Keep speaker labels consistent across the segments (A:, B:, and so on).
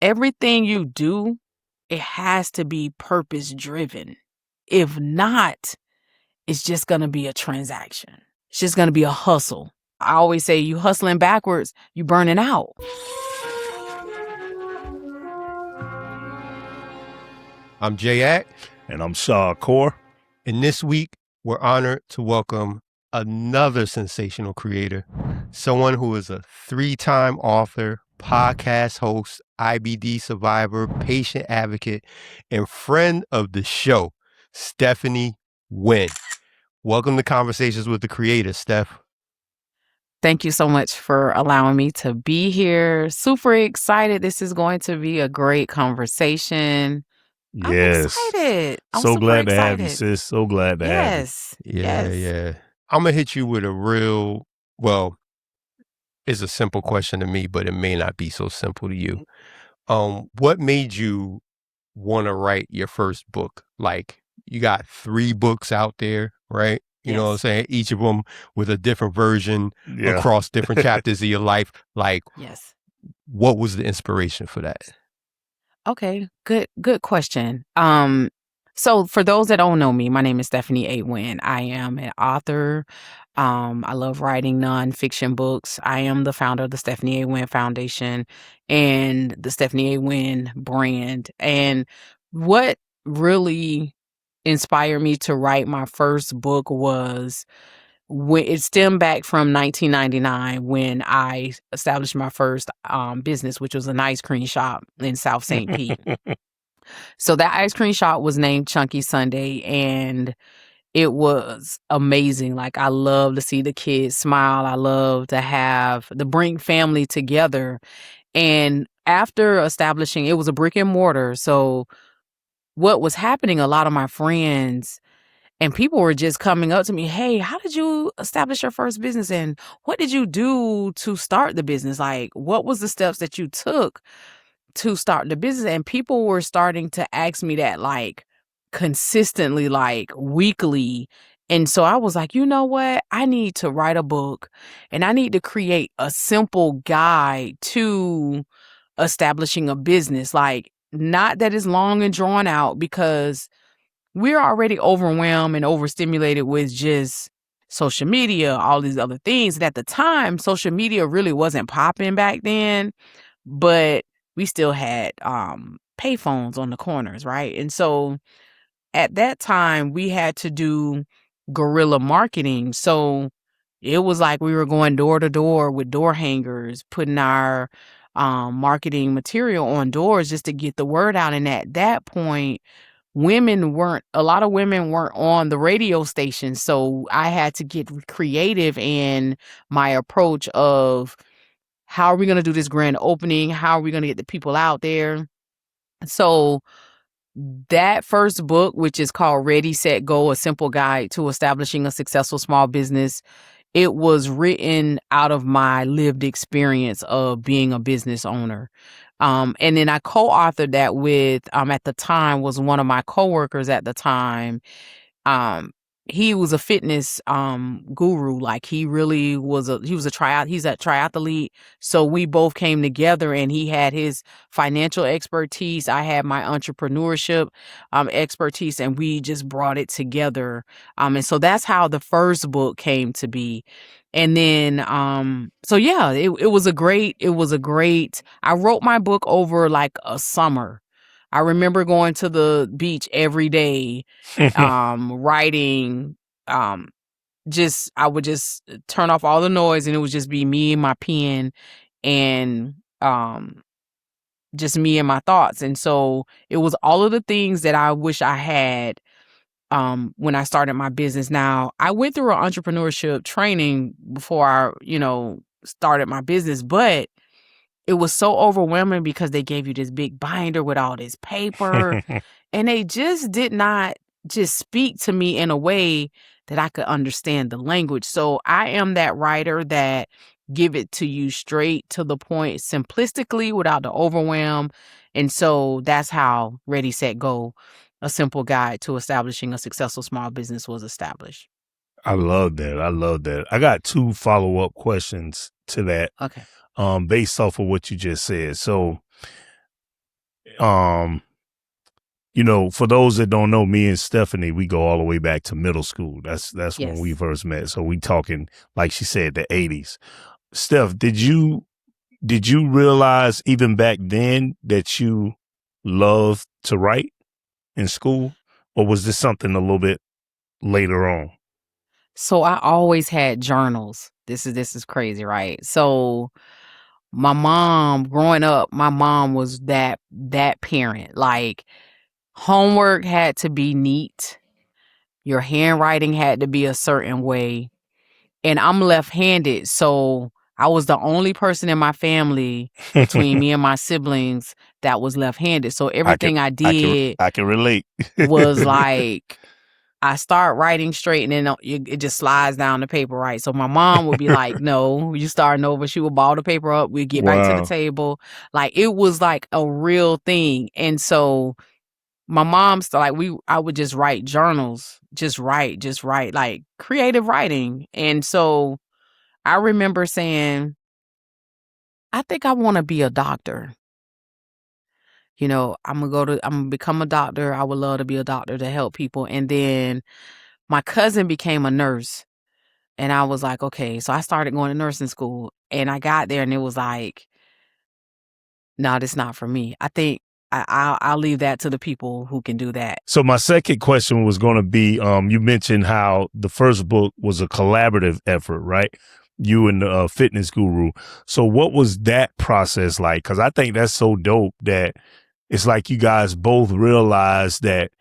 A: everything you do, it has to be purpose driven. If not, it's just going to be a transaction. It's just going to be a hustle. I always say you hustling backwards, you burning out.
B: I'm Jay
C: And I'm Shadcore.
B: and this week we're honored to welcome another sensational creator, someone who is a 3-time author, podcast host, IBD survivor, patient advocate, and friend of the show, Stephanie Wynn. Welcome to Conversations with the Creator, Steph.
A: Thank you so much for allowing me to be here. Super excited. This is going to be a great conversation.
C: Yes.
A: I'm excited. I'm
C: so
A: super
C: glad to have you,
A: excited.
C: sis. So glad to have you.
A: Yes.
B: Yeah. I'm going to hit you with a real, well, it's a simple question to me, but it may not be so simple to you. What made you want to write your first book? Like, you got 3 books out there, right? You know what I'm saying? Each of them with a different version across different chapters of your life. Like,
A: Yes.
B: what was the inspiration for that?
A: Okay. Good question. So for those that don't know me, my name is Stephanie A. Wynn. I am an author. I love writing nonfiction books. I am the founder of the Stephanie A. Wynn Foundation and the Stephanie A. Wynn brand. And what really inspired me to write my first book was when it stemmed back from 1999 when I established my first business, which was an ice cream shop in South St. Pete. So that ice cream shop was named Chunky Sunday, and it was amazing. Like, I love to see the kids smile. I love to bring family together. And after establishing, it was a brick and mortar. So what was happening, a lot of my friends and people were just coming up to me, hey, how did you establish your first business? And what did you do to start the business? Like, what was the steps that you took to start the business? And people were starting to ask me that, like, consistently, like weekly. And so I was like, you know what? I need to write a book and I need to create a simple guide to establishing a business. Like, not that it's long and drawn out, because we're already overwhelmed and overstimulated with just social media, all these other things. And at the time, social media really wasn't popping back then, but we still had payphones on the corners, right? And so at that time, we had to do guerrilla marketing. So it was like we were going door to door with door hangers, putting our marketing material on doors just to get the word out. And at that point, a lot of women weren't on the radio station. So I had to get creative in my approach of how are we going to do this grand opening? How are we going to get the people out there? So that first book, which is called Ready, Set, Go, A Simple Guide to Establishing a Successful Small Business, it was written out of my lived experience of being a business owner. And then I co-authored that with, at the time, was one of my coworkers at the time. He was a fitness guru. Like, he's a triathlete. So we both came together, and he had his financial expertise. I had my entrepreneurship expertise, and we just brought it together. And so that's how the first book came to be. And then it was a great, I wrote my book over like a summer. I remember going to the beach every day, writing, I would just turn off all the noise, and it would just be me and my pen and just me and my thoughts. And so it was all of the things that I wish I had when I started my business. Now, I went through an entrepreneurship training before I, started my business, but it was so overwhelming because they gave you this big binder with all this paper, and they just did not just speak to me in a way that I could understand the language. So I am that writer that give it to you straight to the point, simplistically, without the overwhelm. And so that's how Ready, Set, Go, A Simple Guide to Establishing a Successful Small Business was established.
C: I love that. I got 2 follow-up questions to that.
A: Okay.
C: Based off of what you just said. So For those that don't know, me and Stephanie, we go all the way back to middle school. That's when we
A: Yes.
C: first met. So we talking, like she said, the 80s. Steph, did you realize even back then that you loved to write in school, or was this something a little bit later on?
A: So I always had journals. This is crazy, right? So my mom, growing up, my mom was that parent. Like, homework had to be neat. Your handwriting had to be a certain way. And I'm left-handed, so I was the only person in my family between me and my siblings that was left-handed. So
C: I can
A: everything I
C: I can
A: did
C: I can relate.
A: was like, I start writing straight and then it just slides down the paper, right? So my mom would be like, "No, you starting over." She would ball the paper up. We'd get back to the
C: Wow.
A: table. Like, it was like a real thing. And so my mom's like, I would just write journals, just write, like creative writing. And so I remember saying, I think I want to be a doctor. I'm gonna become a doctor. I would love to be a doctor to help people. And then my cousin became a nurse. And I was like, okay. So I started going to nursing school and I got there and it was like, no, that's not for me. I think I'll leave that to the people who can do that.
C: So my second question was going to be, you mentioned how the first book was a collaborative effort, right? You and the fitness guru. So what was that process like? Because I think that's so dope that it's like you guys both realized that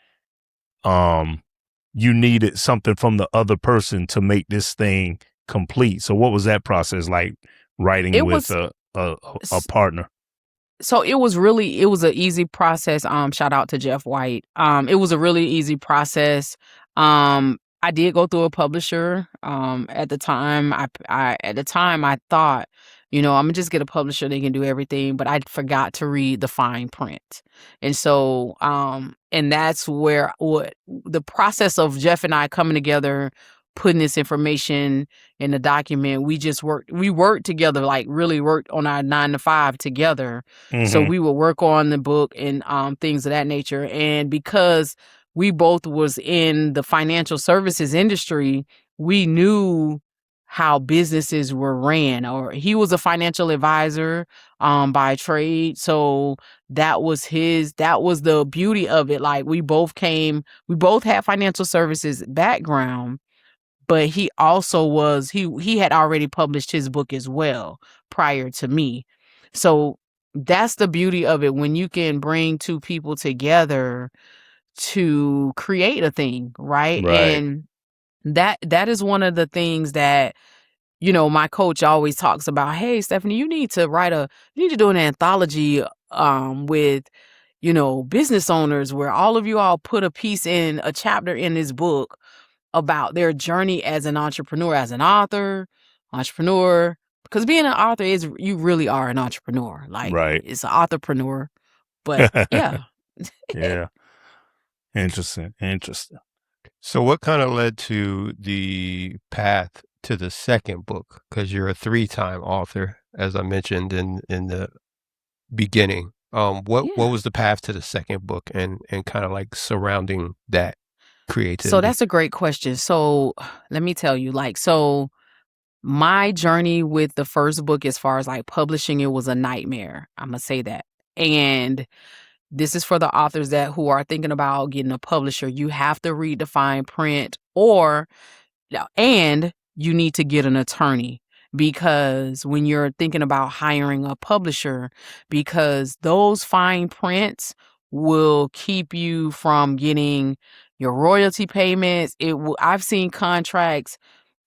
C: you needed something from the other person to make this thing complete. So what was that process like, writing
A: It
C: with
A: was
C: a partner?
A: So it was an easy process. Shout out to Jeff White. It was a really easy process. I did go through a publisher. At the time, I thought, I'm gonna just get a publisher. They can do everything, but I forgot to read the fine print. And so, and that's where what the process of Jeff and I coming together, putting this information in the document. We worked together, like really worked on our 9 to 5 together. So
C: Mm-hmm.
A: we would work on the book and things of that nature. And because we both was in the financial services industry, we knew how businesses were ran. Or he was a financial advisor by trade. So that was the beauty of it. Like, we both had financial services background, but he also he had already published his book as well prior to me. So that's the beauty of it, when you can bring two people together to create a thing, right?
C: Right.
A: And that is one of the things that, my coach always talks about. Hey, Stephanie, you need to do an anthology with business owners, where all of you all put a piece in a chapter in this book about their journey as an entrepreneur, as an entrepreneur, because being an author is, you really are an entrepreneur. Like,
C: Right.
A: it's an authorpreneur, but yeah.
C: Yeah. Interesting.
B: So what kind of led to the path to the second book? Because you're a 3-time author, as I mentioned in the beginning. What
A: Yeah.
B: was the path to the second book and kind of like surrounding that
A: So
B: creativity?
A: that's a great question. So let me tell you, so my journey with the first book, as far as like publishing, it was a nightmare. I'm gonna say that. And this is for the authors who are thinking about getting a publisher. You have to read the fine print, and you need to get an attorney, because when you're thinking about hiring a publisher, because those fine prints will keep you from getting your royalty payments. I've seen contracts.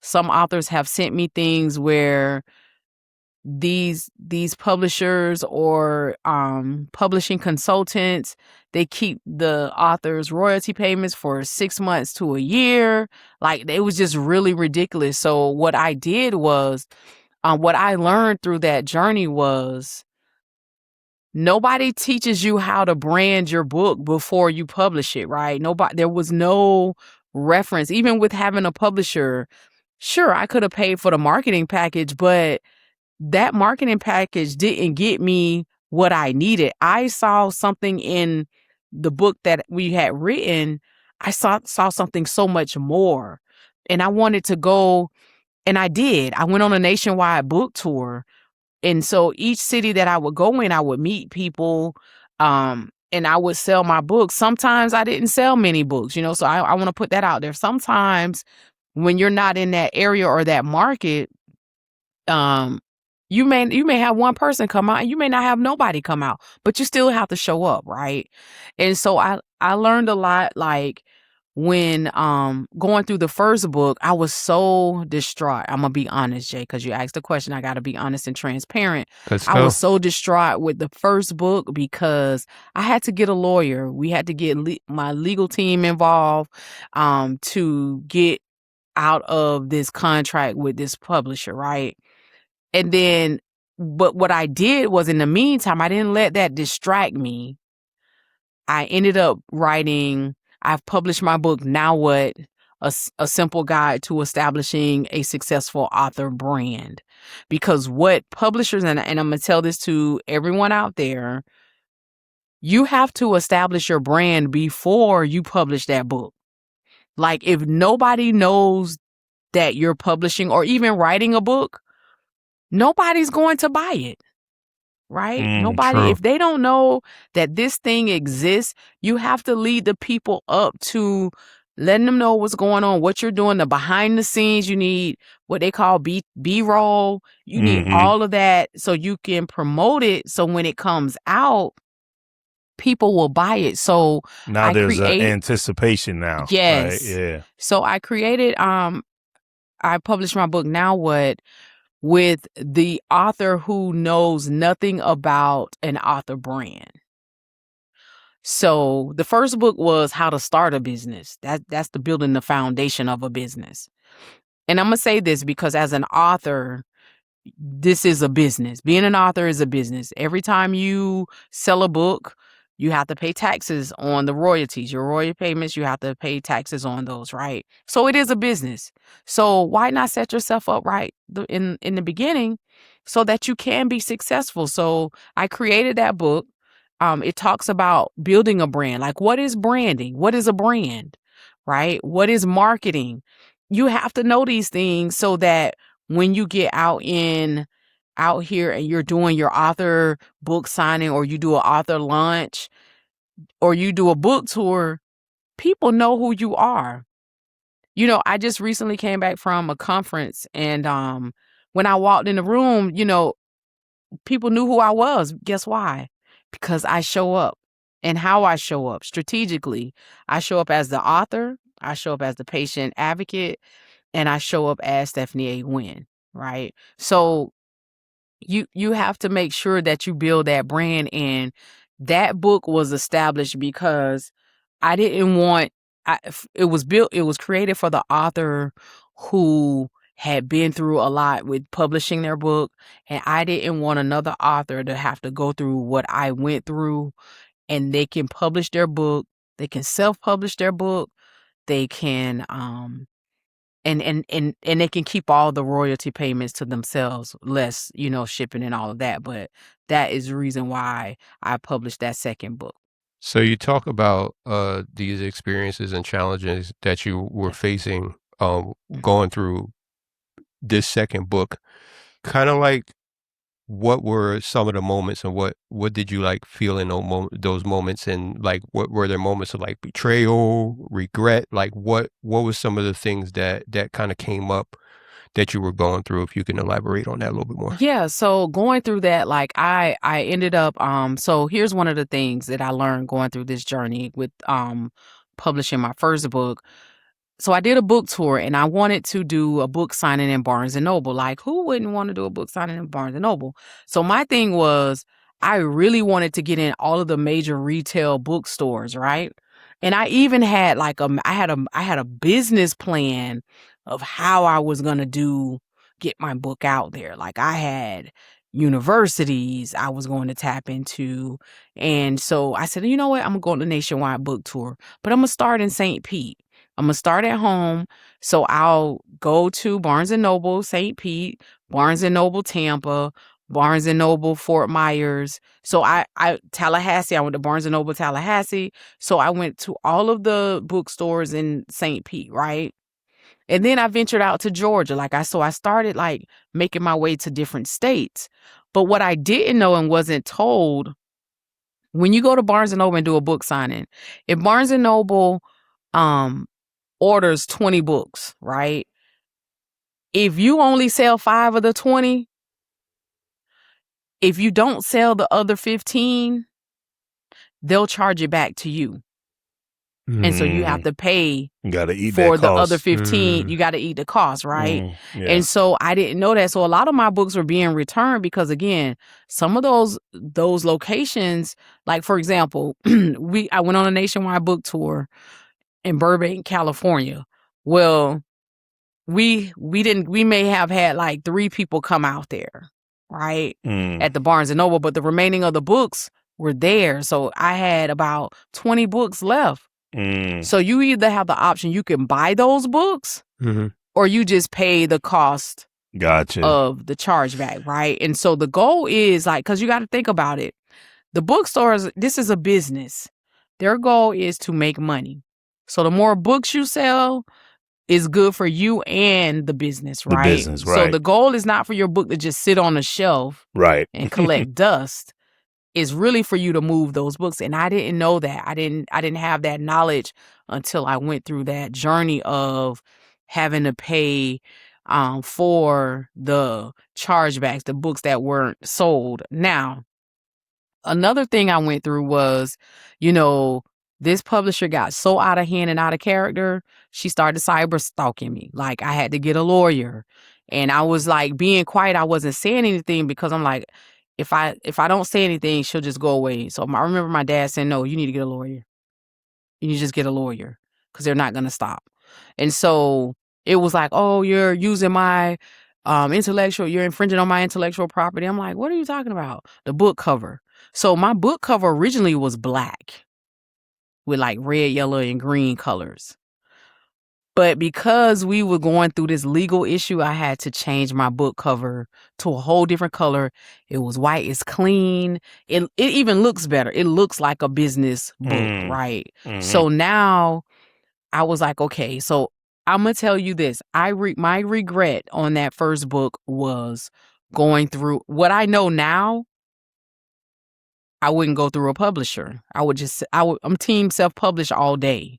A: Some authors have sent me things where these publishers or publishing consultants, they keep the author's royalty payments for 6 months to a year. Like, it was just really ridiculous. So what I did was, what I learned through that journey was, nobody teaches you how to brand your book before you publish it, right? There was no reference. Even with having a publisher, sure, I could have paid for the marketing package, but that marketing package didn't get me what I needed. I saw something in the book that we had written. I saw something so much more. And I wanted to go, and I did. I went on a nationwide book tour. And so each city that I would go in, I would meet people, and I would sell my books. Sometimes I didn't sell many books, so I want to put that out there. Sometimes when you're not in that area or that market, um, you may have one person come out and you may not have nobody come out, but you still have to show up, right? And so I learned a lot, like when going through the first book, I was so distraught. I'm gonna be honest, Jay, because you asked the question. I gotta be honest and transparent.
B: Let's
A: I
B: go.
A: was so distraught with the first book because I had to get a lawyer. We had to get my legal team involved to get out of this contract with this publisher, right? And then, but what I did was, in the meantime, I didn't let that distract me. I ended up writing, I've published my book, Now What? A simple guide to establishing a successful author brand. Because what publishers, and I'm going to tell this to everyone out there, you have to establish your brand before you publish that book. Like, if nobody knows that you're publishing or even writing a book, nobody's going to buy it, right? Nobody,
C: True.
A: if they don't know that this thing exists, you have to lead the people up to letting them know what's going on, what you're doing, the behind the scenes. You need what they call B-roll. You need all of that so you can promote it. So when it comes out, people will buy it. So
C: Now
A: I
C: there's
A: create,
C: anticipation now. Right?
A: yes.
C: Yeah.
A: So I created, I published my book, Now What? With the author who knows nothing about an author brand. So the first book was How to Start a Business. That's the building the foundation of a business. And I'm going to say this because as an author, this is a business. Being an author is a business. Every time you sell a book, you have to pay taxes on the royalties. Your royalty payments, you have to pay taxes on those, right? So it is a business. So why not set yourself up right in the beginning so that you can be successful? So I created that book. It talks about building a brand. Like, what is branding? What is a brand, right? What is marketing? You have to know these things so that when you get out here and you're doing your author book signing, or you do an author launch, or you do a book tour, people know who you are. I just recently came back from a conference, and when I walked in the room, people knew who I was. Guess why? Because I show up. And how I show up strategically. I show up as the author, I show up as the patient advocate, and I show up as Stephanie A. Wynn, right? So you have to make sure that you build that brand. And that book was established because I didn't want, it was created for the author who had been through a lot with publishing their book, and I didn't want another author to have to go through what I went through. And they can publish their book, they can self-publish their book, they can and they can keep all the royalty payments to themselves, less, shipping and all of that. But that is the reason why I published that second book.
B: So you talk about these experiences and challenges that you were facing going through this second book. Kind of like, what were some of the moments, and what did you like feel in those moments, and like what were there moments of like betrayal, regret? Like what was some of the things that kind of came up that you were going through, if you can elaborate on that a little bit more?
A: Yeah, so going through that, like I ended up so here's one of the things that I learned going through this journey with publishing my first book. So I did a book tour, and I wanted to do a book signing in Barnes and Noble. Like, who wouldn't want to do a book signing in Barnes and Noble? So my thing was, I really wanted to get in all of the major retail bookstores, right? And I even had like I had a business plan of how I was gonna get my book out there. Like, I had universities I was going to tap into. And so I said, you know what? I'm gonna go on the nationwide book tour, but I'm gonna start in St. Pete. I'm gonna start at home. So I'll go to Barnes and Noble, St. Pete, Barnes and Noble, Tampa, Barnes and Noble, Fort Myers. So Tallahassee, I went to Barnes and Noble, Tallahassee. So I went to all of the bookstores in St. Pete, right? And then I ventured out to Georgia. So I started like making my way to different states. But what I didn't know and wasn't told, when you go to Barnes and Noble and do a book signing, if Barnes and Noble orders 20 books, right? If you only sell 5 of the 20, if you don't sell the other 15, they'll charge it back to you. And so you have to pay for the other 15. You got to eat the cost, right?
C: Yeah.
A: And so I didn't know that. So a lot of my books were being returned because, again, some of those locations, like for example, I went on a nationwide book tour in Burbank, California. Well, we may have had like 3 people come out there, right? At the Barnes and Noble, but the remaining of the books were there. So I had about 20 books left. So you either have the option, you can buy those books or you just pay the cost of the chargeback, right? And so the goal is like, because you got to think about it. The bookstores, this is a business. Their goal is to make money. So the more books you sell is good for you and the business, right?
C: The business, right.
A: So the goal is not for your book to just sit on the shelf and collect dust. Is really for you to move those books. And I didn't know that. I didn't have that knowledge until I went through that journey of having to pay for the chargebacks, the books that weren't sold. Now, another thing I went through was, this publisher got so out of hand and out of character, she started cyber stalking me. Like I had to get a lawyer. And I was like being quiet. I wasn't saying anything because I'm like, if I don't say anything, she'll just go away. So I remember my dad saying, no, you need to get a lawyer. You need to just get a lawyer because they're not going to stop. And so it was like, oh, you're using my you're infringing on my intellectual property. I'm like, what are you talking about? The book cover. So my book cover originally was black with like red, yellow, and green colors. But because we were going through this legal issue, I had to change my book cover to a whole different color. It was white. It's clean. It even looks better. It looks like a business book, right? So now I was like, okay, so I'm going to tell you this. My regret on that first book was going through what I know now. I wouldn't go through a publisher. I'm team self-publish all day.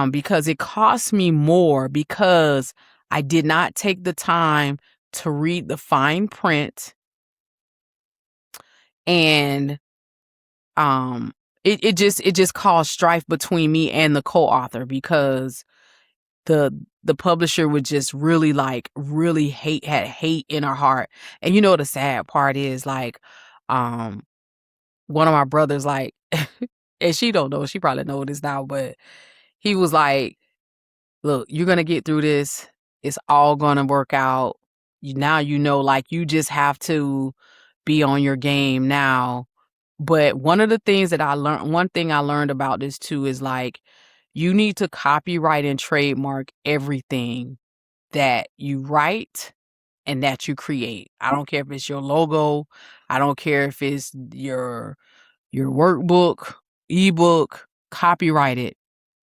A: Because it cost me more because I did not take the time to read the fine print. And it just caused strife between me and the co-author because the publisher would just really had hate in her heart. And the sad part is like one of my brothers, like, and she don't know, she probably know this now, but he was like, look, you're going to get through this. It's all going to work out. Now like you just have to be on your game now. But one thing I learned about this too is like you need to copyright and trademark everything that you write and that you create. I don't care if it's your logo. I don't care if it's your workbook, ebook, copyright it.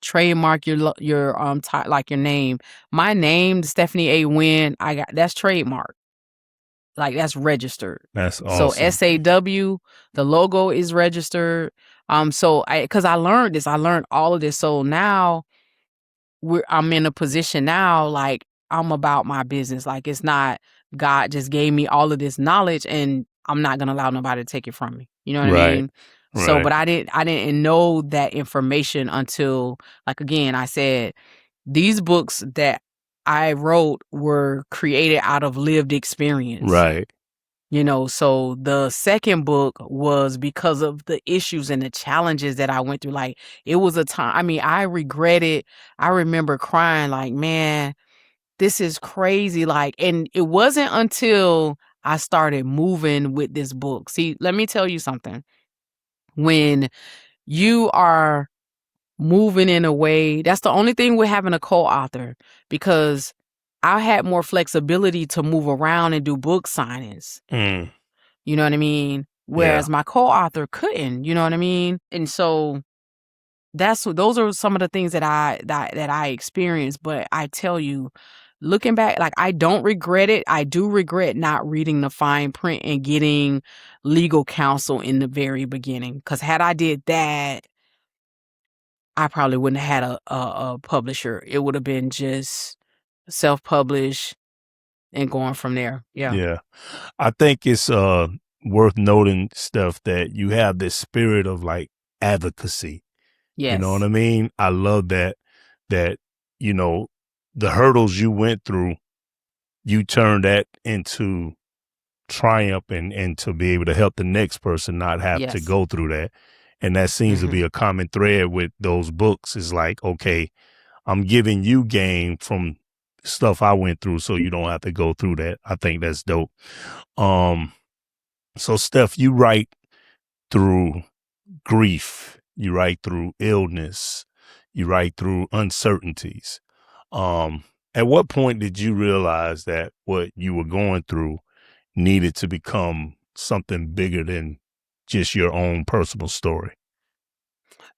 A: Trademark your like your name. My name, Stephanie A. Wynn, that's trademark. Like that's registered.
C: That's awesome.
A: So SAW, the logo is registered. Because I learned this, I learned all of this. So now I'm in a position now, like I'm about my business. Like it's not God just gave me all of this knowledge and I'm not gonna allow nobody to take it from me. You know what I mean? So, but I didn't know that information until, like, again, I said, these books that I wrote were created out of lived experience.
C: Right.
A: So the second book was because of the issues and the challenges that I went through. Like, it was a time, I regretted, I remember crying like, man, this is crazy. Like, and it wasn't until I started moving with this book. See, let me tell you something. When you are moving in a way, that's the only thing with having a co-author, because I had more flexibility to move around and do book signings. You know what I mean? Whereas my co-author couldn't, you know what I mean? And so those are some of the things that I experienced. But I tell you, looking back, like, I don't regret it. I do regret not reading the fine print and getting legal counsel in the very beginning. Because had I did that, I probably wouldn't have had a publisher. It would have been just self-published and going from there. Yeah.
C: Yeah. I think it's worth noting, Steph, that you have this spirit of like advocacy.
A: Yes.
C: You know what I mean? I love that, you know, the hurdles you went through, you turned that into triumph and to be able to help the next person not have to
A: Yes.
C: go through that. And that seems to be a common thread with those books. Is like, okay, I'm giving you game from stuff I went through so you don't have to go through that. I think that's dope. So Steph, you write through grief, you write through illness, you write through uncertainties. At what point did you realize that what you were going through needed to become something bigger than just your own personal story?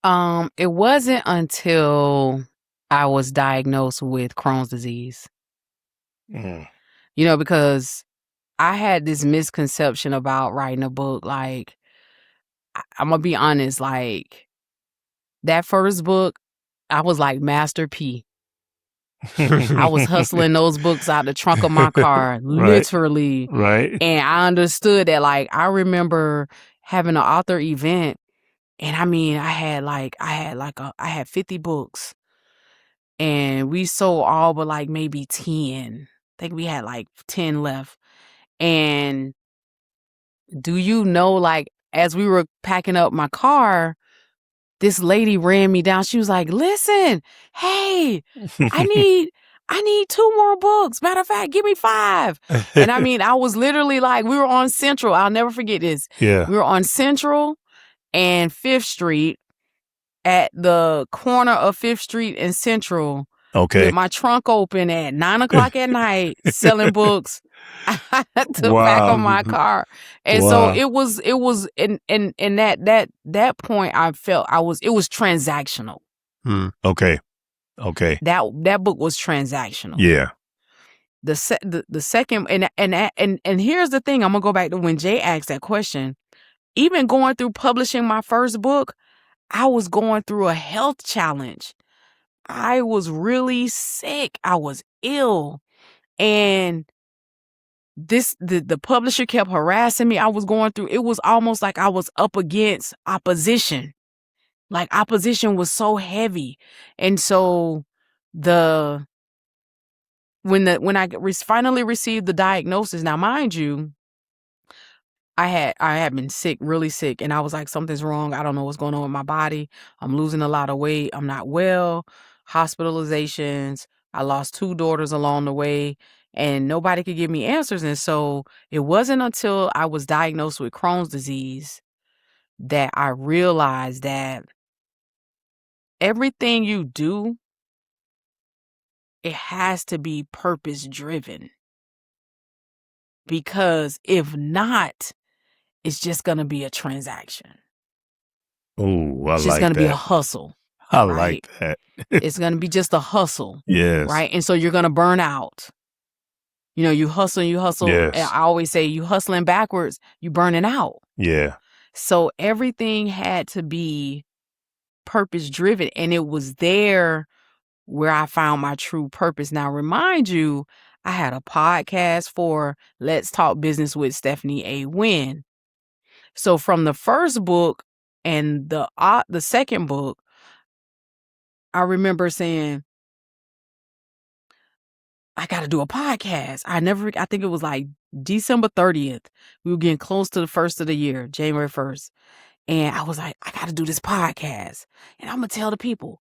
A: It wasn't until I was diagnosed with Crohn's disease. You know, because I had this misconception about writing a book. Like, I'm gonna be honest, like, that first book, I was like Master P. I was hustling those books out the trunk of my car, literally.
C: Right.
A: And I understood that. Like, I remember having an author event, and I mean, I had 50 books, and we sold all but like maybe 10. I think we had like 10 left. And do you know, like, as we were packing up my car, this lady ran me down. She was like, "Listen, hey, I need 2 more books. Matter of fact, give me 5." And I mean, I was literally like, we were on Central. I'll never forget this.
C: Yeah.
A: We were on Central and 5th Street, at the corner of 5th Street and Central,
C: Okay.
A: with my trunk open at 9:00 at night, selling books to back
C: Wow.
A: of my car. And so
C: Wow.
A: it was in that point, I felt it was transactional.
C: Okay. Okay.
A: That book was transactional.
C: Yeah.
A: The second, and here's the thing, I'm gonna go back to when Jay asked that question. Even going through publishing my first book, I was going through a health challenge. I was really sick. I was ill. And the publisher kept harassing me. I was going through, it was almost like I was up against opposition. Like, opposition was so heavy. And so when I finally received the diagnosis, now mind you, I had been sick, really sick, and I was like, something's wrong. I don't know what's going on with my body. I'm losing a lot of weight. I'm not well. Hospitalizations. I lost 2 daughters along the way, and nobody could give me answers. And so it wasn't until I was diagnosed with Crohn's disease that I realized that everything you do, it has to be purpose driven. Because if not, it's just going to be a transaction.
C: Oh, I
A: It's just
C: like
A: going to be a
C: that.
A: hustle.
C: I
A: right?
C: like that.
A: It's going to be just a hustle.
C: Yes.
A: Right? And so you're going to burn out. You know, you hustle.
C: Yes.
A: And I always say, you hustling backwards, you burning out.
C: Yeah.
A: So everything had to be purpose driven. And it was there where I found my true purpose. Now, remind you, I had a podcast for Let's Talk Business with Stephanie A. Wynn. So from the first book and the second book, I remember saying, I got to do a podcast. I think it was like December 30th. We were getting close to the first of the year, January 1st. And I was like, I got to do this podcast. And I'm going to tell the people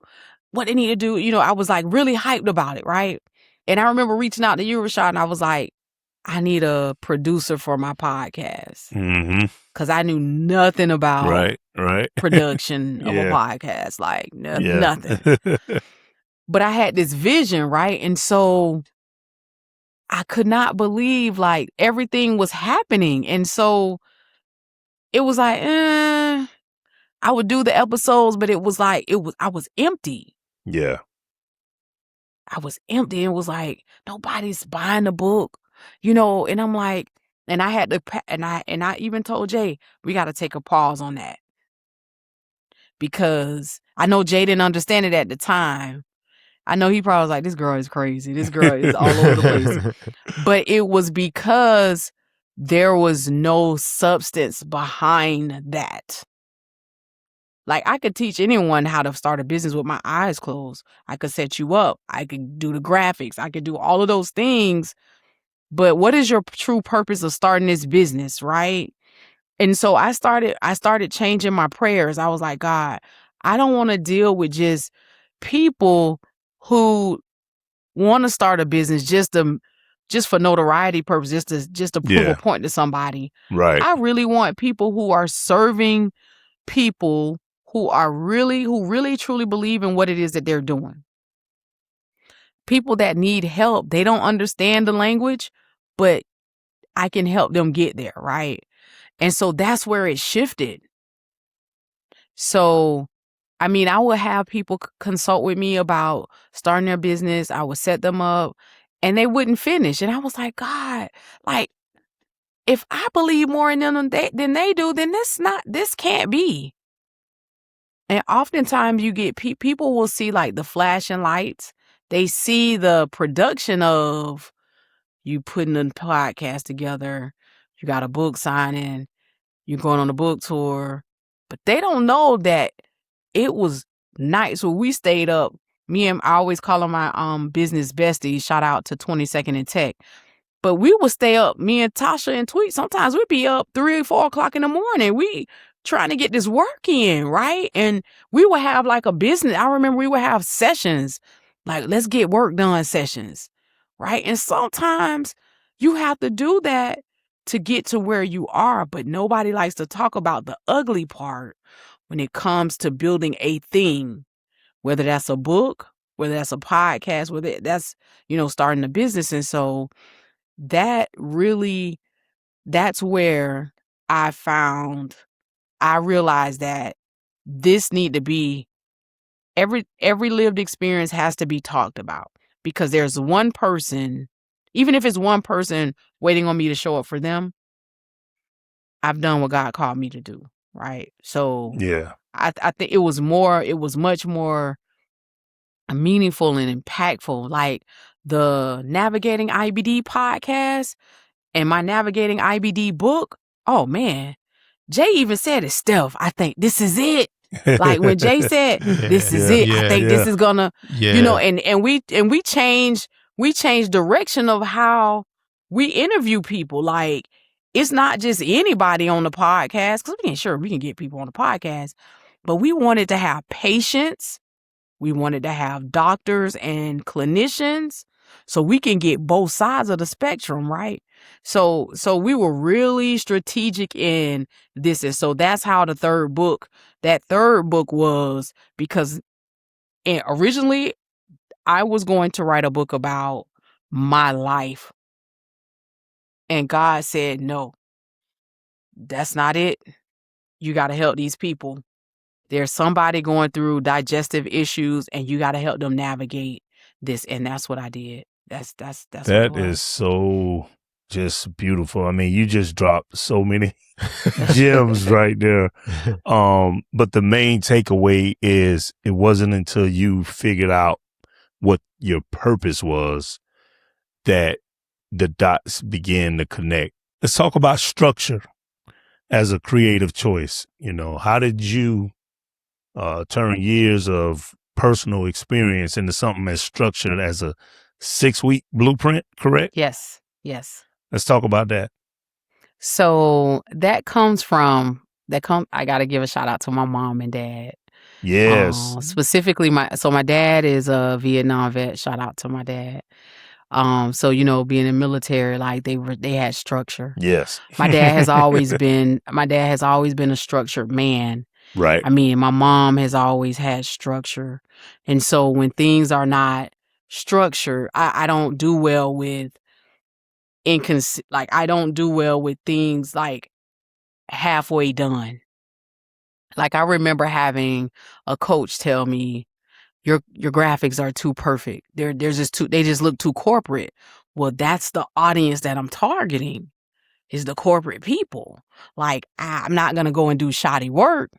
A: what they need to do. You know, I was like really hyped about it, right? And I remember reaching out to you, Rashad, and I was like, I need a producer for my podcast.
C: Mm-hmm.
A: Because I knew nothing about production of a podcast. Like, nothing. But I had this vision, right? And so I could not believe, like, everything was happening. And so it was like, I would do the episodes, but it was like, I was empty.
C: Yeah.
A: I was empty and was like, nobody's buying the book, and I'm like, and I had to, and I even told Jay, we got to take a pause on that because I know Jay didn't understand it at the time. I know he probably was like, this girl is crazy. This girl is all over the place. But it was because there was no substance behind that. Like, I could teach anyone how to start a business with my eyes closed. I could set you up. I could do the graphics. I could do all of those things. But what is your true purpose of starting this business, right? And so I started changing my prayers. I was like, God, I don't want to deal with just people who want to start a business just for notoriety purposes, just to prove a point to somebody.
C: Right.
A: I really want people who are serving people who really truly believe in what it is that they're doing. People that need help, they don't understand the language, but I can help them get there, right? And so that's where it shifted. So, I mean, I would have people consult with me about starting their business. I would set them up and they wouldn't finish. And I was like, God, like, if I believe more in them than they do, then this can't be. And oftentimes you get people will see like the flashing lights. They see the production of you putting a podcast together. You got a book signing. You're going on a book tour. But they don't know that it was nights where we stayed up. I always call them my business besties. Shout out to 22nd and Tech. But we would stay up, me and Tasha and Tweet. Sometimes we'd be up 3 or 4 o'clock in the morning. We trying to get this work in, right? And we would have like a business. I remember we would have sessions, like let's get work done sessions, right? And sometimes you have to do that to get to where you are, but nobody likes to talk about the ugly part when it comes to building a thing, whether that's a book, whether that's a podcast, whether that's, starting a business. And so that's where I realized that this need to be, every lived experience has to be talked about, because there's one person, even if it's one person waiting on me to show up for them, I've done what God called me to do. Right. So
C: Yeah.
A: I think it was much more meaningful and impactful. Like the Navigating IBD podcast and my Navigating IBD book. Oh man, Jay even said it, Steph, I think this is it. Like when Jay said, this is it, I think this is gonna, and we change direction of how we interview people. Like, it's not just anybody on the podcast, because we ain't sure we can get people on the podcast, but we wanted to have patients. We wanted to have doctors and clinicians so we can get both sides of the spectrum, right? So we were really strategic in this. And so that's how that third book was, because originally I was going to write a book about my life. And God said, no, that's not it. You got to help these people. There's somebody going through digestive issues and you got to help them navigate this. And that's what I did. That's what it was.
C: Is so just beautiful. I mean, you just dropped so many gems right there. But the main takeaway is it wasn't until you figured out what your purpose was that the dots began to connect. Let's talk about structure as a creative choice. How did you turn years of personal experience into something as structured as a 6-week blueprint, correct?
A: Yes.
C: Let's talk about that.
A: So I got to give a shout out to my mom and dad.
C: Yes.
A: Specifically my dad is a Vietnam vet. Shout out to my dad. So, being in the military, like they had structure.
C: Yes.
A: My dad has always been a structured man.
C: Right.
A: I mean, my mom has always had structure. And so when things are not structured, I don't do well with I don't do well with things like halfway done. Like, I remember having a coach tell me, your graphics are too perfect. They're just they just look too corporate. Well, that's the audience that I'm targeting, is the corporate people. Like, I'm not going to go and do shoddy work.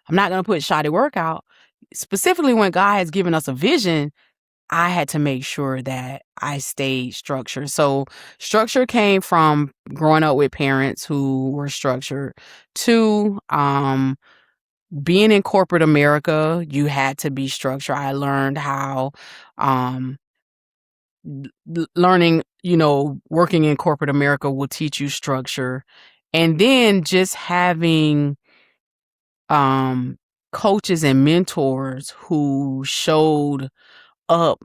A: I'm not going to put shoddy work out. Specifically, when God has given us a vision, I had to make sure that I stayed structured. So structure came from growing up with parents who were structured. Two, being in corporate America, you had to be structured. I learned how, learning, working in corporate America will teach you structure. And then just having coaches and mentors who showed up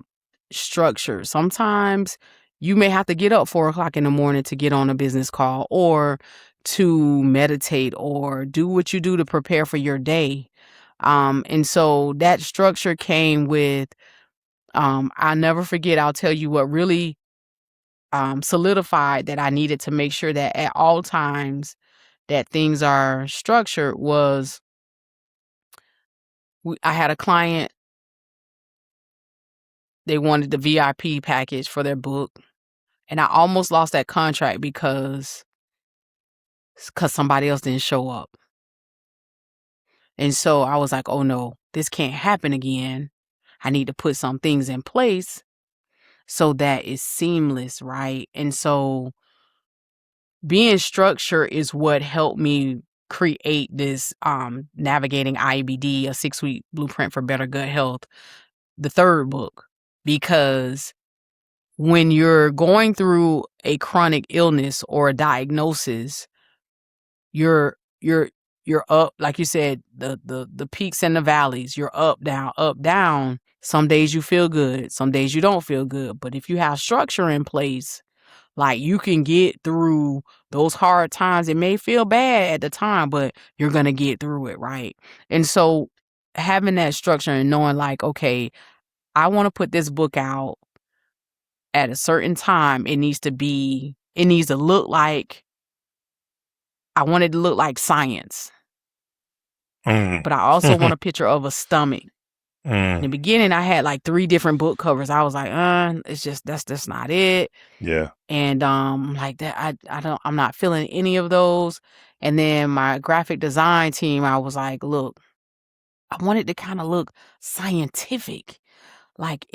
A: structure. Sometimes you may have to get up 4:00 in the morning to get on a business call, or to meditate, or do what you do to prepare for your day. And so that structure came with, I'll never forget, I'll tell you what really solidified that I needed to make sure that at all times that things are structured was, I had a client, they wanted the VIP package for their book. And I almost lost that contract because somebody else didn't show up. And so I was like, oh no, this can't happen again. I need to put some things in place so that it's seamless, right? And so being structured is what helped me create this Navigating IBD, a 6-week blueprint for better gut health, the third book. Because when you're going through a chronic illness or a diagnosis, you're up, like you said, the peaks and the valleys. You're up, down. Some days you feel good, some days you don't feel good. But if you have structure in place, like, you can get through those hard times. It may feel bad at the time, but you're gonna get through it, right? And so having that structure and knowing, like, okay, I want to put this book out at a certain time. It needs to look like, I want it to look like science. But I also want a picture of a stomach. In the beginning, I had like 3 different book covers. I was like, that's just not it.
C: Yeah.
A: And like that, I'm not feeling any of those. And then my graphic design team, I was like, look, I wanted to kind of look scientific. Like,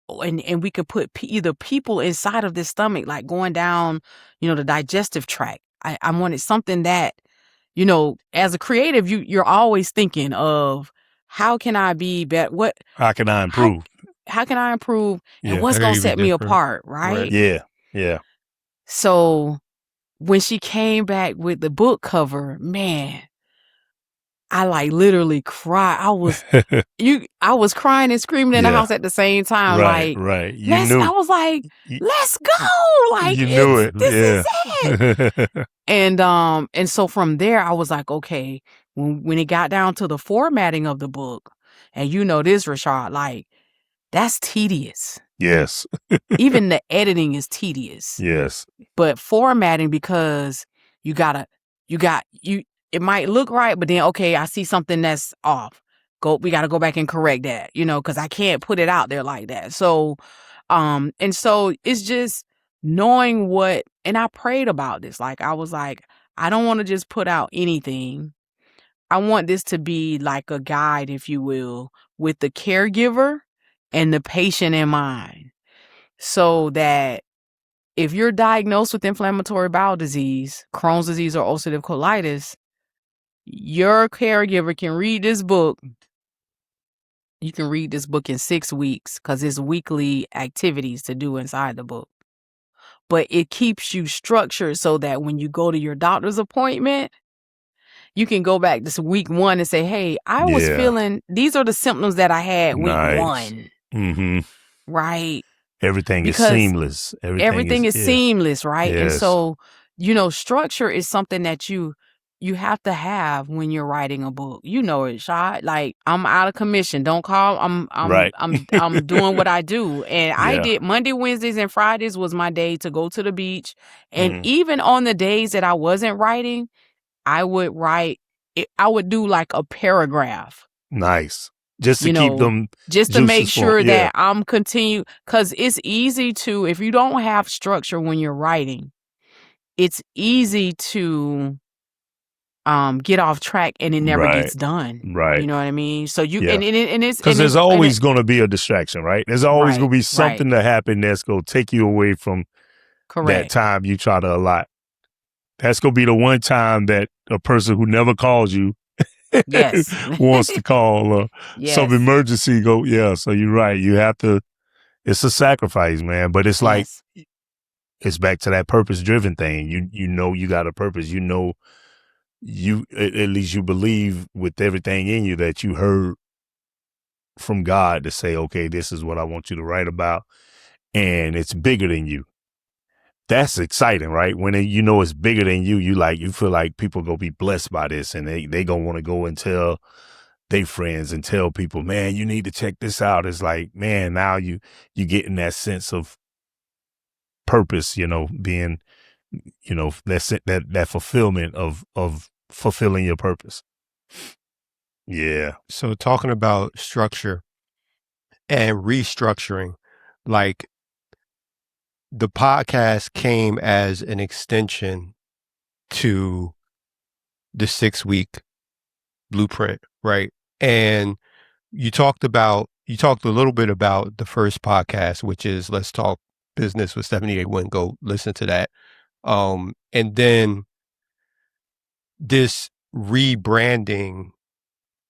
A: and we could put either people inside of this stomach, like going down, the digestive tract. I wanted something that, as a creative, you're always thinking of, how can I be better?
C: How can I improve?
A: How can I improve?
C: Yeah.
A: And what's going to set me apart, right?
C: Yeah. Yeah.
A: So when she came back with the book cover, man, I like literally cried. I was crying and screaming in the house at the same time.
C: Right. You knew.
A: I was like, let's go. Like,
C: you knew it.
A: This is it. And so from there, I was like, okay, when it got down to the formatting of the book, and this, Rashad, like, that's tedious.
C: Yes.
A: Even the editing is tedious.
C: Yes.
A: But formatting, because it might look right, but then, okay, I see something that's off. We got to go back and correct that, because I can't put it out there like that. So, and so it's just knowing and I prayed about this. Like, I was like, I don't want to just put out anything. I want this to be like a guide, if you will, with the caregiver and the patient in mind. So that if you're diagnosed with inflammatory bowel disease, Crohn's disease, or ulcerative colitis, your caregiver can read this book. You can read this book in 6 weeks, because it's weekly activities to do inside the book. But it keeps you structured so that when you go to your doctor's appointment, you can go back to week 1 and say, hey, I was feeling, these are the symptoms that I had week 1.
C: Mm-hmm.
A: Right?
C: Everything is seamless.
A: Everything is seamless, right?
C: Yes.
A: And so, structure is something that you have to have when you're writing a book. It, Shad. Like, I'm out of commission. Don't call. I'm doing what I do. And I did Monday, Wednesdays, and Fridays was my day to go to the beach. And even on the days that I wasn't writing, I would write it, I would do like a paragraph,
C: Nice. Just to
A: you
C: keep
A: know,
C: them
A: just to make
C: juices flowing.
A: sure
C: Yeah.
A: that I'm continue, because it's easy to, if you don't have structure when you're writing, it's easy to get off track and it never gets done.
C: Right.
A: You know what I mean? So you
C: Yeah.
A: and it's
C: Because there's always going to be a distraction, right? There's always going to be something to happen that's going to take you away from that time you try to allot. That's going to be the one time that a person who never calls you
A: yes
C: wants to call or some emergency go. Yeah. So you're right. You have to, it's a sacrifice, man. But it's like, it's back to that purpose driven thing. You know, you got a purpose, you know, you, at least you believe with everything in you that you heard from God to say, okay, this is what I want you to write about. And it's bigger than you. That's exciting, right? When you know it's bigger than you, you feel like people gonna be blessed by this, and they gonna want to go and tell their friends and tell people, man, you need to check this out. It's like, man, now you getting that sense of purpose, you know, being, you know, that fulfillment of fulfilling your purpose. Yeah.
B: So talking about structure and restructuring, like the podcast came as an extension to the 6-week blueprint, right? And you talked a little bit about the first podcast, which is Let's Talk Business with Stephanie A. Wynn. Go listen to that. And then this rebranding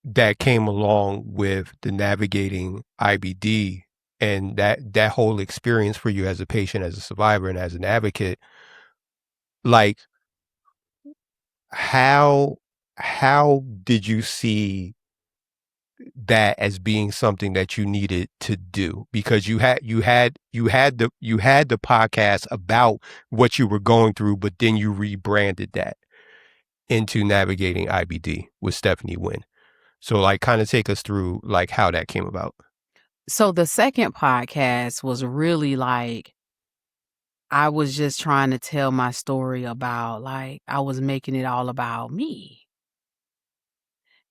B: that came along with the Navigating IBD and that whole experience for you as a patient, as a survivor, and as an advocate, like how did you see that as being something that you needed to do? Because you had the podcast about what you were going through, but then you rebranded that into Navigating IBD with Stephanie Wynn. So like kind of take us through like how that came about.
A: So the second podcast was really like, I was just trying to tell my story about, like, I was making it all about me.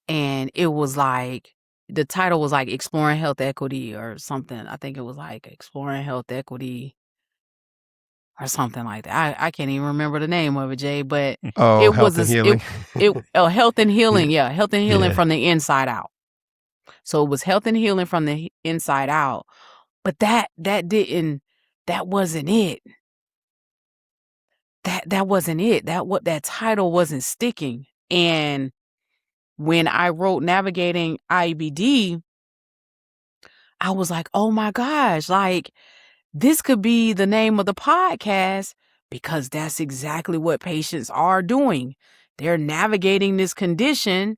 A: And it was like, the title was like Exploring Health Equity or something. I think it was like Exploring Health Equity or something like that. I can't even remember the name of it, Jay, but
B: Oh,
A: it
B: health
A: was
B: and healing.
A: Health and healing. Yeah. Health and healing
C: Yeah.
A: from the inside out. So it was health and healing from the inside out. But that wasn't it. That wasn't it. That title wasn't sticking. And when I wrote Navigating IBD, I was like, oh my gosh, like this could be the name of the podcast, because that's exactly what patients are doing. They're navigating this condition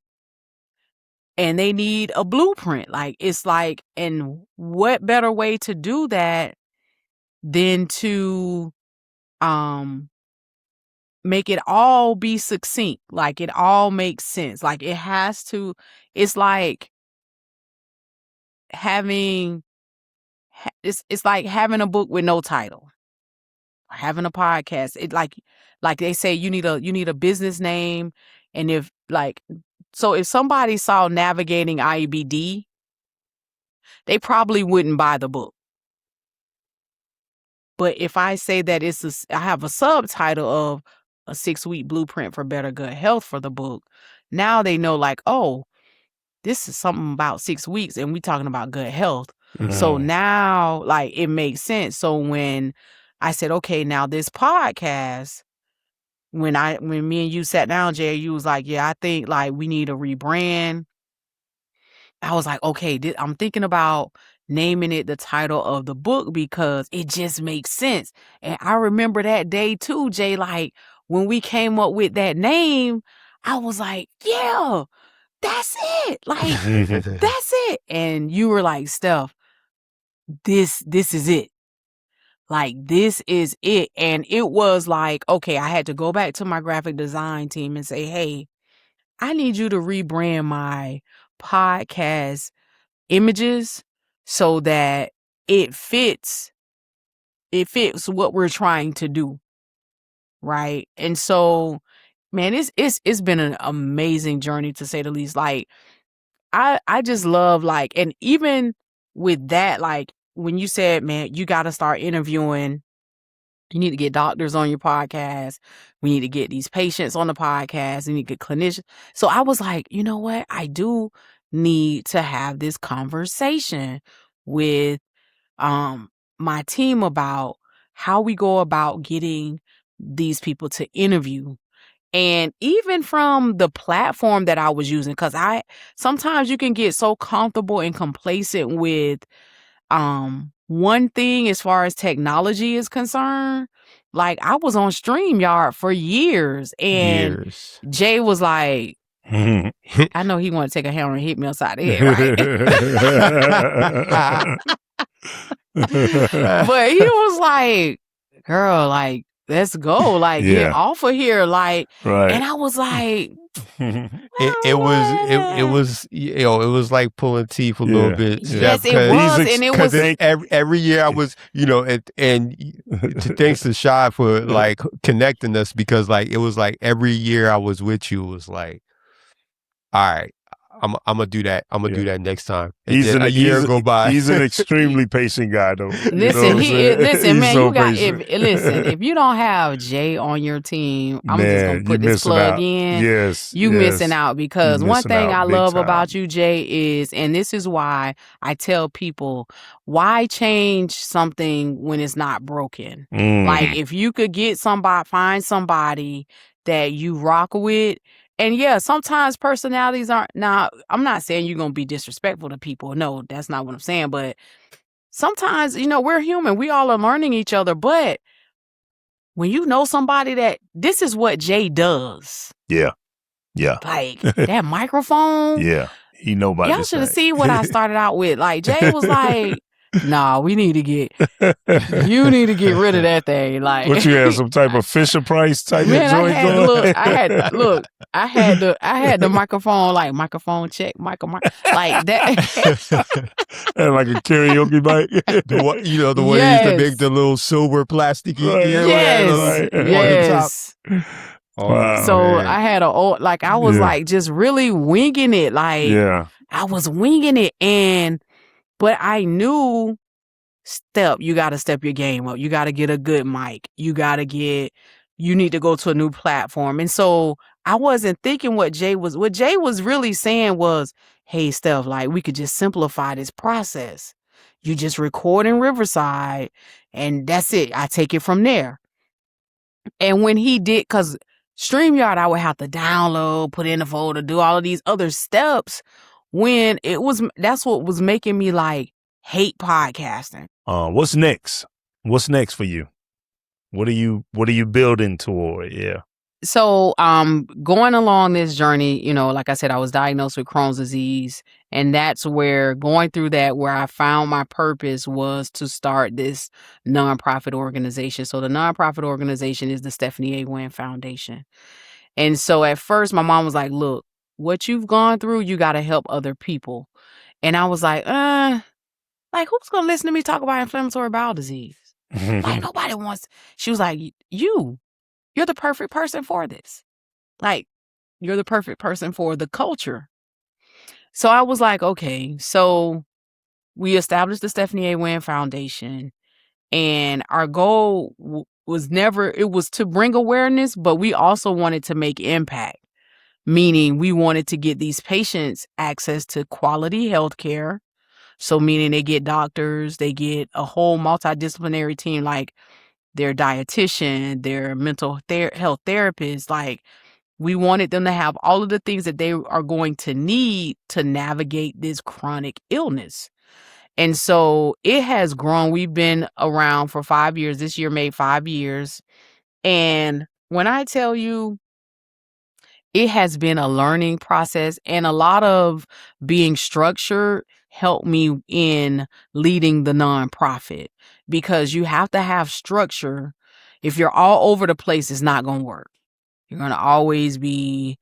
A: and they need a blueprint. Like, it's like, and what better way to do that than to make it all be succinct, like it all makes sense. Like it has to, it's like having it's like having a book with no title, having a podcast. It like they say you need a business name. And if like, so if somebody saw Navigating IBD, they probably wouldn't buy the book. But if I say that I have a subtitle of a 6-week blueprint for better gut health for the book, now they know, like, oh, this is something about 6 weeks and we talking about gut health. So now, like, it makes sense. So when I said, okay, now this podcast, when me and you sat down, Jay, you was like, yeah, I think like we need a rebrand. I was like, okay, I'm thinking about naming it the title of the book because it just makes sense. And I remember that day too, Jay, like when we came up with that name, I was like, yeah, that's it. Like, that's it. And you were like, Steph, this is it. Like, this is it. And it was like, okay, I had to go back to my graphic design team and say, hey, I need you to rebrand my podcast images so that it fits what we're trying to do. Right. And so man, it's been an amazing journey to say the least. Like I just love like, and even with that, like when you said, man, you got to start interviewing. You need to get doctors on your podcast. We need to get these patients on the podcast. We need to get clinicians. So I was like, you know what? I do need to have this conversation with my team about how we go about getting these people to interview. And even from the platform that I was using, because sometimes you can get so comfortable and complacent with one thing as far as technology is concerned. Like I was on StreamYard for years, and Jay was like, I know he wanted to take a hammer and hit me upside the head, right? But he was like, girl, like, let's go, like, get off of here, like, and I was like,
B: it was you know, it was like pulling teeth a little bit.
A: Yes, it was, and it was
B: every year I was, you know, and thanks to Shad for like connecting us, because like it was like every year I was with you, it was like, all right, I'm gonna do that. I'm gonna do that next time. And then a year go by.
C: He's an extremely patient guy, though.
A: Listen, man, so you got if you don't have Jay on your team, I'm just gonna put this plug in. You missing out, because one thing I love about you, Jay, is, and this is why I tell people, why change something when it's not broken? Like if you could find somebody that you rock with. And yeah, sometimes personalities aren't. Now, I'm not saying you're going to be disrespectful to people. No, that's not what I'm saying. But sometimes, you know, we're human. We all are learning each other. But when you know somebody that this is what Jay does.
C: Yeah.
A: Like that microphone.
C: Yeah. He know about
A: y'all should have seen what I started out with. Like Jay was like, nah, you need to get rid of that thing. Like
C: what you had, some type of Fisher Price type of joint
A: going? I had the microphone, like microphone check, like that.
C: And like a karaoke mic.
B: The one you used to make the little silver plasticky ear.
A: Yes.
B: Wow,
A: so
B: man.
A: I had I was like just really winging it. Like I was winging it, but I knew you got to step your game up. You got to get a good mic. You need to go to a new platform. And so I wasn't thinking what Jay was really saying was, hey, Steph, like we could just simplify this process. You just record in Riverside and that's it. I take it from there. And when he did, because StreamYard, I would have to download, put in the folder, do all of these other steps. That's what was making me like hate podcasting.
C: What's next? What's next for you? What are you building toward? Yeah.
A: So, going along this journey, you know, like I said, I was diagnosed with Crohn's disease, and that's where I found my purpose was to start this nonprofit organization. So the nonprofit organization is the Stephanie A. Wynn Foundation. And so at first my mom was like, look, what you've gone through, you got to help other people. And I was like, who's going to listen to me talk about inflammatory bowel disease? Like nobody wants. She was like, you're the perfect person for this. Like, you're the perfect person for the culture. So I was like, okay. So we established the Stephanie A. Wynn Foundation, and our goal was to bring awareness, but we also wanted to make impact, meaning we wanted to get these patients access to quality health care. So meaning they get doctors, they get a whole multidisciplinary team, like their dietitian, their mental health therapist. Like we wanted them to have all of the things that they are going to need to navigate this chronic illness. And so it has grown. We've been around for 5 years. This year made 5 years. And when I tell you, it has been a learning process, and a lot of being structured helped me in leading the nonprofit, because you have to have structure. If you're all over the place, it's not going to work. You're going to always be,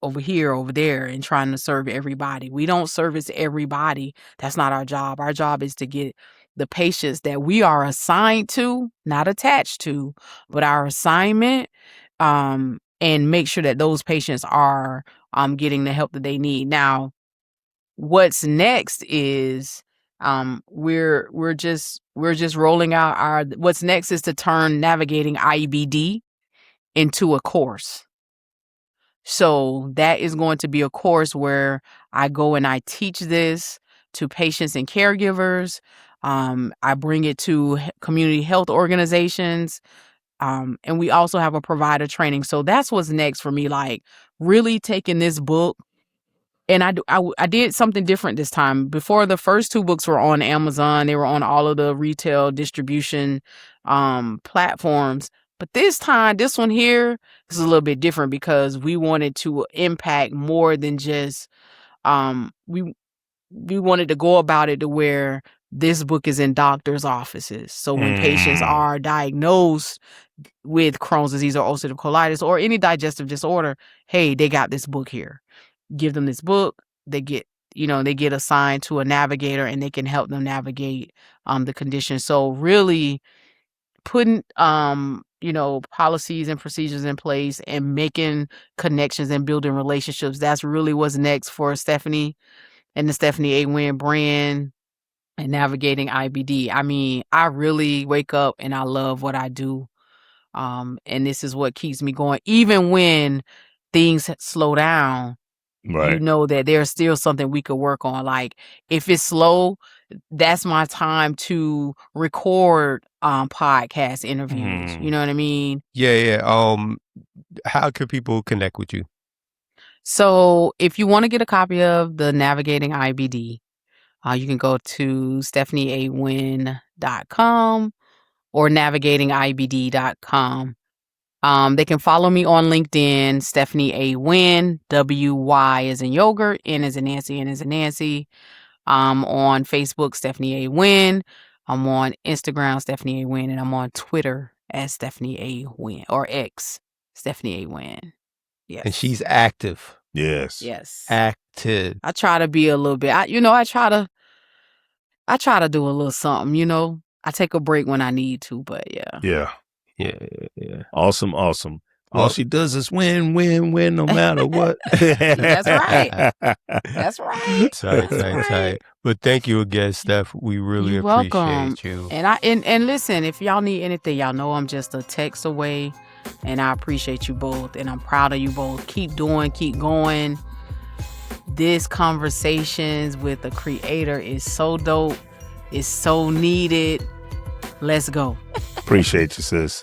A: over here, over there, and trying to serve everybody. We don't service everybody. That's not our job. Our job is to get the patients that we are assigned to, not attached to, but our assignment, and make sure that those patients are getting the help that they need. Now, what's next is we're just rolling out what's next is to turn Navigating IBD into a course. So that is going to be a course where I go and I teach this to patients and caregivers. I bring it to community health organizations. And we also have a provider training. So that's what's next for me, like really taking this book. And I did something different this time. Before, the first 2 books were on Amazon. They were on all of the retail distribution platforms. But this time, this one here is a little bit different because we wanted to impact more than just we wanted to go about it to where this book is in doctors' offices. So when patients are diagnosed with Crohn's disease or ulcerative colitis or any digestive disorder, hey, they got this book here. Give them this book. They get assigned to a navigator, and they can help them navigate the condition. So really putting policies and procedures in place and making connections and building relationships. That's really what's next for Stephanie and the Stephanie A. Wynn brand and Navigating IBD. I mean, I really wake up and I love what I do. And this is what keeps me going. Even when things slow down,
C: Right.
A: you know that there's still something we could work on. Like if it's slow, that's my time to record podcast interviews. You know what I mean?
B: Yeah. How could people connect with you?
A: So if you want to get a copy of the Navigating IBD, you can go to stephanieawynn.com or navigatingibd.com. They can follow me on LinkedIn, Stephanie A. Wynn, W-Y as in yogurt, N as in Nancy, N as in Nancy. On Facebook, Stephanie A. Wynn. I'm on Instagram, Stephanie A. Wynn, and I'm on Twitter as Stephanie A. Wynn, or X, Stephanie A. Wynn. Yes.
B: And she's active.
C: Yes.
A: Yes.
B: Active.
A: I try to be a little bit. I try to do a little something. I take a break when I need to, but yeah.
C: Yeah. Awesome. All
B: Well,
C: she does is win, no matter what.
A: That's right. That's right.
B: Tight. But thank you again, Steph. We really
A: You're welcome.
B: appreciate you.
A: And listen, if y'all need anything, y'all know I'm just a text away, and I appreciate you both, and I'm proud of you both. Keep going. This Conversations with the Creator is so dope. It's so needed. Let's go.
C: Appreciate you, sis.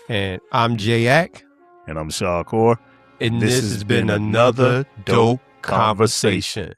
B: And I'm Jayak.
C: And I'm Shadcore.
B: And this has been another dope conversation.